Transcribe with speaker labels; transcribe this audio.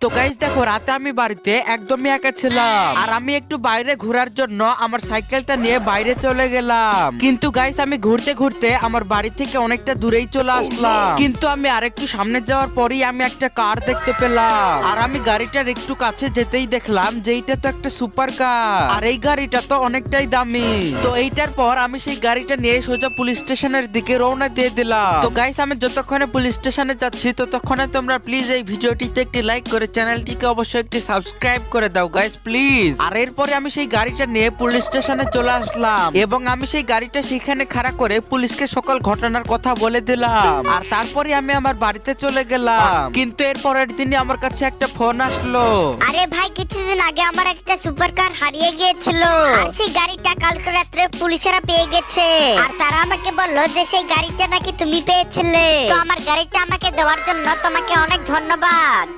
Speaker 1: তো গাইস দেখো, রাতে আমি বাড়িতে একদমই একা ছিলাম আর আমি একটু বাইরে ঘোরার জন্য আমার সাইকেলটা নিয়ে বাইরে চলে গেলাম। কিন্তু গাইস আমি ঘুরতে ঘুরতে আমার বাড়ি থেকে অনেকটা দূরেই চলে আসলাম। কিন্তু আমি আরেকটু সামনে যাওয়ার পরেই আমি একটা কার দেখতে পেলাম আর আমি গাড়িটার একটু কাছে যেতেই দেখলাম যে এইটা তো একটা সুপার কার আর এই গাড়িটা তো অনেকটাই দামি। তো এইটার পর আমি সেই গাড়িটা নিয়ে সোজা পুলিশ স্টেশনের দিকে রওনা দিয়ে দিলাম। তো গাইস আমি যতক্ষণে পুলিশ স্টেশনে যাচ্ছি ততক্ষণে তোমরা প্লিজ এই ভিডিওটিতে একটি লাইক করে চ্যানেলটিকে অবশ্যই একটি সাবস্ক্রাইব করে দাও গাইস প্লিজ। আর এরপরে আমি সেই গাড়িটা নিয়ে পুলিশ স্টেশনে চলে আসলাম এবং আমি সেই গাড়িটা সেখানে খাড়া করে পুলিশকে সকল ঘটনার কথা বলে দিলাম আর তারপরে আমি আমার বাড়িতে চলে গেলাম। কিন্তু এর পরের দিনই আমার কাছে একটা ফোন আসলো।
Speaker 2: আরে ভাই, কিছুদিন আগে আমার একটা সুপার কার হারিয়ে গিয়েছিল আর সেই গাড়িটা কালকে রাত্রে পুলিশেরা পেয়ে গেছে আর তারা আমাকে বললো যে সেই গাড়িটা নাকি তুমি পেয়েছিলে। তো আমার গাড়িটা আমাকে দেওয়ার জন্য তোমাকে অনেক ধন্যবাদ।